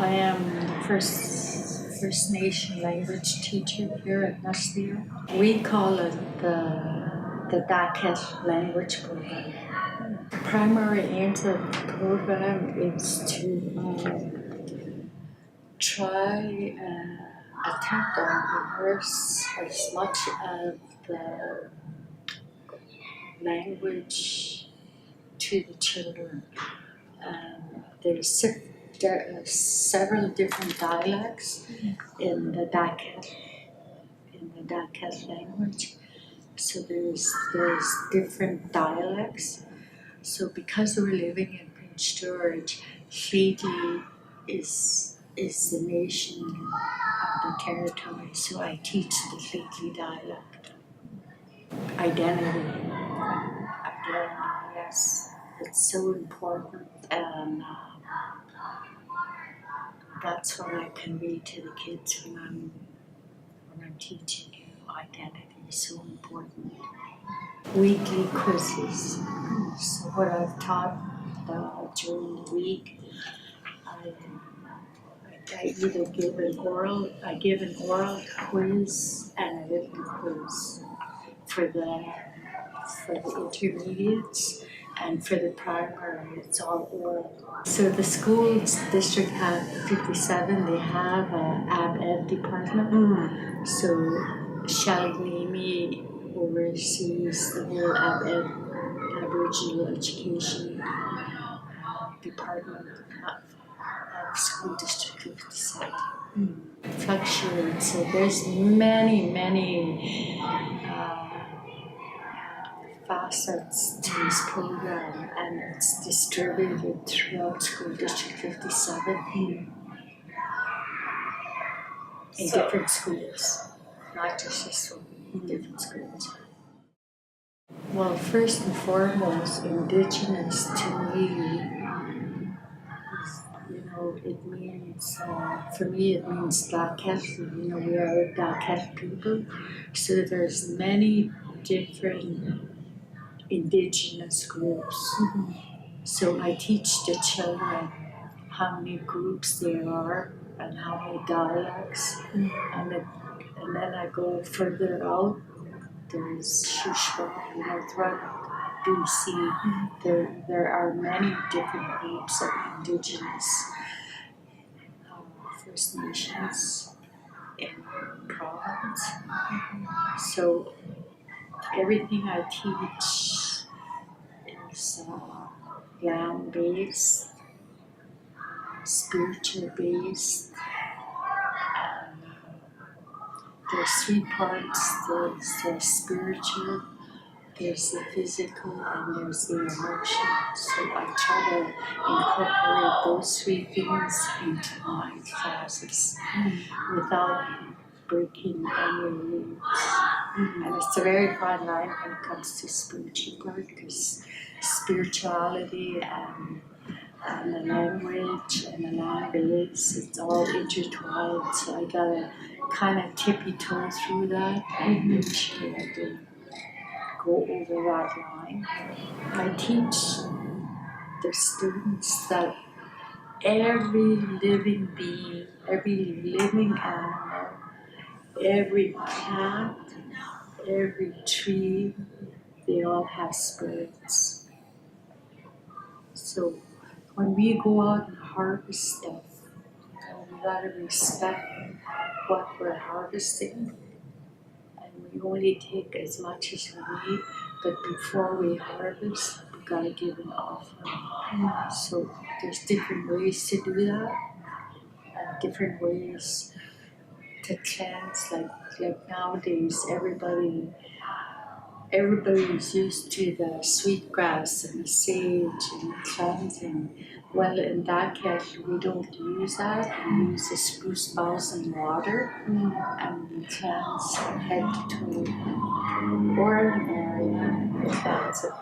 I am the First Nation language teacher here at Nestle. We call it the Daket language program. The primary aim of the program is to try attempt and immerse as much of the language to the children. There are several different dialects in the Daket language. So there's different dialects. So because we're living in Prince George, Fleetly is the nation of the territory. So I teach the Fleetly dialect. Identity, yes, it's so important, and that's what I convey to the kids when I'm teaching you. Identity is so important. Weekly quizzes. So what I've taught during the week, I either give an oral quiz and a written quiz for the intermediates, and for the primary it's all oral. So the schools district have 57. They have a ab ed department. So Shelley Nemi oversees the whole ab ed Aboriginal education department of school district 57. Fluctuates. So there's many facets to this program, and it's distributed throughout school district 57 in different schools, not just this one, in different schools. Well, first and foremost, Indigenous to me is, it means, for me it means Daket. We are Daket people. So there's many different Indigenous groups. So I teach the children how many groups there are and how many dialects. And then I go further out. There's Shuswap, Northwest BC. There are many different groups of Indigenous First Nations in the province. So everything I teach is land-based, spiritual-based, and there's three parts. There's the spiritual, there's the physical, and there's the emotion. So I try to incorporate those three things into my classes without breaking any rules. And it's a very fine line when it comes to spiritual part, because spirituality and the language and the land-base, it's all intertwined. So I gotta kind of tippy-toe through that and make sure I don't go over that line. I teach the students that every living being, every living animal, every plant, every tree, they all have spirits. So when we go out and harvest stuff, we gotta respect what we're harvesting, and we only take as much as we need, but before we harvest, we gotta give an offering. So there's different ways to do that, and different ways to cleanse. Like nowadays, everybody's used to the sweetgrass and the sage and cleansing. Well, in that case, we don't use that. We use the spruce boughs and water, and we cleanse head to toe. Ordinary cleanse it.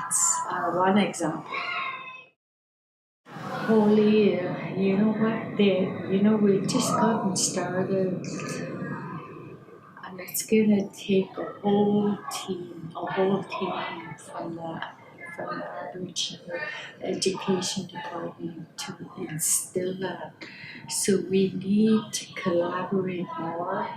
It's one example. Holy, you know what? We've just gotten started. And it's gonna take a whole team from the Aboriginal Education Department instill that. So we need to collaborate more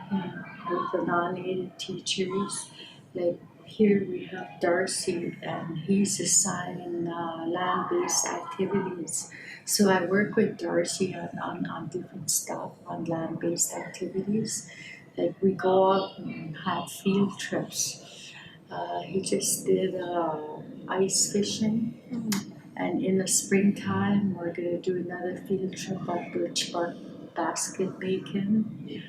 with the non-native teachers. Like here we have Darcy, and he's assigned land-based activities. So I work with Darcy on different stuff, on land-based activities. Like we go out and have field trips. He just did ice fishing, and in the springtime we're going to do another field trip on birch bark basket making.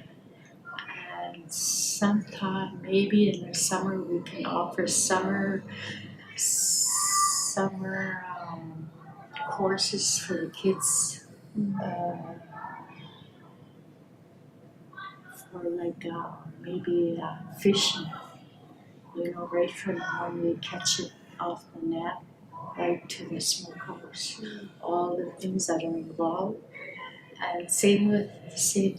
And sometime, maybe in the summer, we can offer summer courses for the kids, for like maybe fishing. Right from when we catch it off the net, right to the smokehouse, all the things that are involved. And same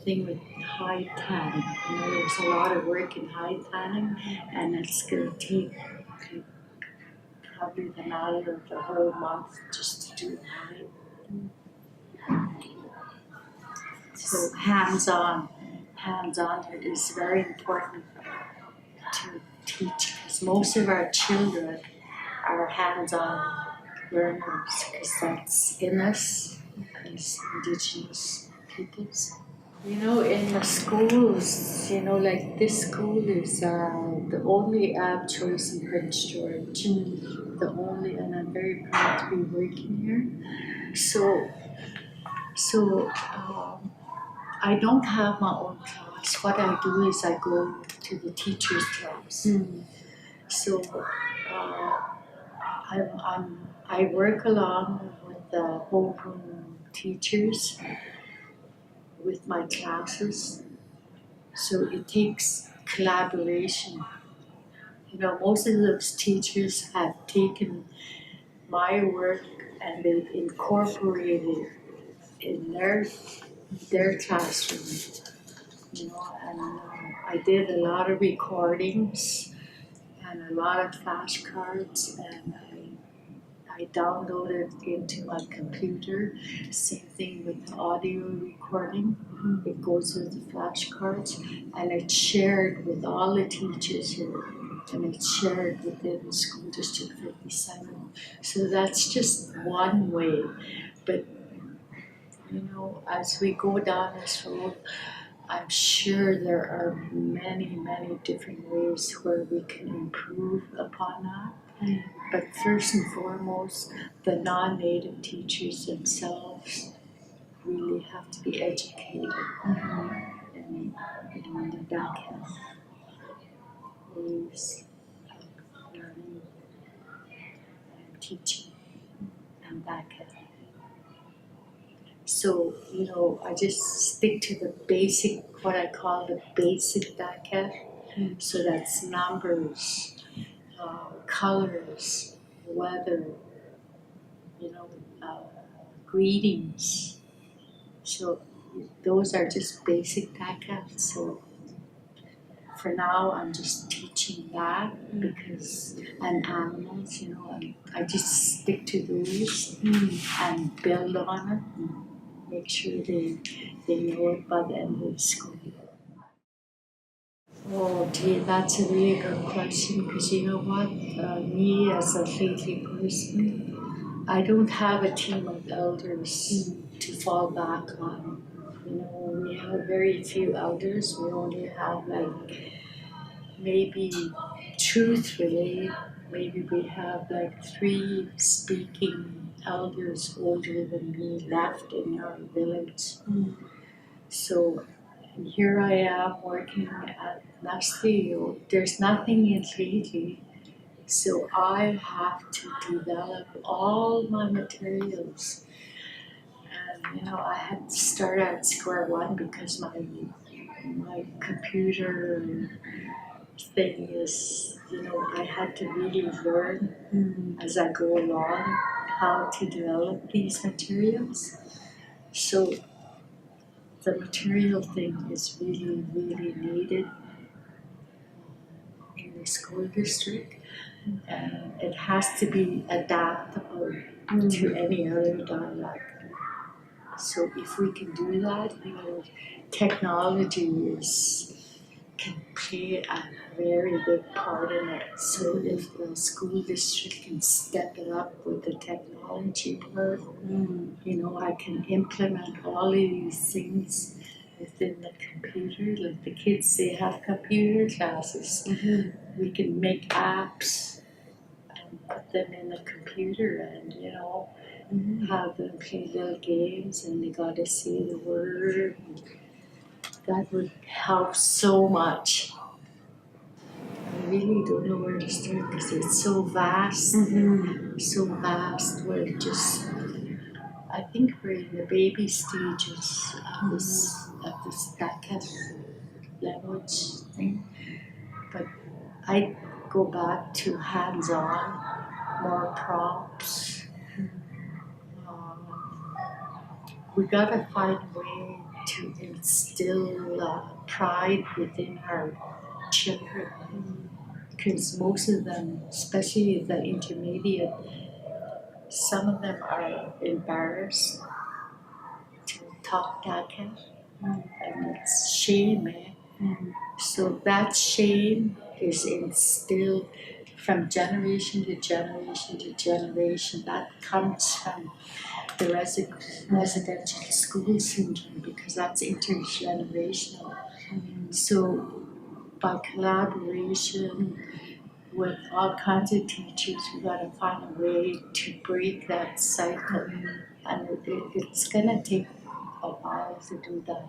thing with hide tanning. There's a lot of work in hide tanning, and it's going to take probably the matter of the whole month just to do hide. So hands-on is very important to teach, because most of our children are hands-on learners, because that's in us as Indigenous peoples. In the schools, like this school is the only app choice in Prince George. The only, and I'm very proud to be working here. So I don't have my own class. What I do is I go to the teacher's class. So I work along with the homeroom teachers with my classes. So it takes collaboration. Most of those teachers have taken my work and they've incorporated it in their classroom. And I did a lot of recordings and a lot of flashcards, and I downloaded into my computer. Same thing with the audio recording. It goes with the flashcards, and it's shared with all the teachers here, and it's shared within School District 57. So that's just one way. But as we go down this road, I'm sure there are many, many different ways where we can improve upon that. But first and foremost, the non-native teachers themselves really have to be educated in the backhand ways of learning and teaching and backhand. So, I just stick to the basic, what I call the basic backhand. So that's numbers, colors, weather, greetings. So those are just basic backups. So for now, I'm just teaching that and animals, I just stick to those and build on it and make sure they know it by the end of the school year. Oh, gee, that's a really good question, because you know what? Me as a Lady person, I don't have a team of elders to fall back on. We have very few elders. We only have maybe truthfully, maybe we have 3 speaking elders older than me left in our village. So here I am working at Nasty. There's nothing in Lady, so I have to develop all my materials. And I had to start at square one, because my computer thing is, I had to really learn as I go along how to develop these materials. So the material thing is really, really needed in the school district, and it has to be adaptable to any other dialect. So if we can do that, technology can play a very big part in it. So if the school district can step it up with the technology part, I can implement all of these things within the computer. Like the kids, they have computer classes. We can make apps and put them in the computer and, have them play little games and they got to see the word. That would help so much. I really don't know where to start because it's so vast. So vast. I think we're in the baby stages of this DACA language thing. But I go back to hands-on, more prompts. We gotta find a way to instill pride within our children, because most of them, especially the intermediate, some of them are embarrassed to talk DACA, and it's shame, So that shame is instilled from generation to generation to generation. That comes from the residential school syndrome because that's intergenerational. So by collaboration with all kinds of teachers, we got to find a way to break that cycle. And it's going to take a while to do that.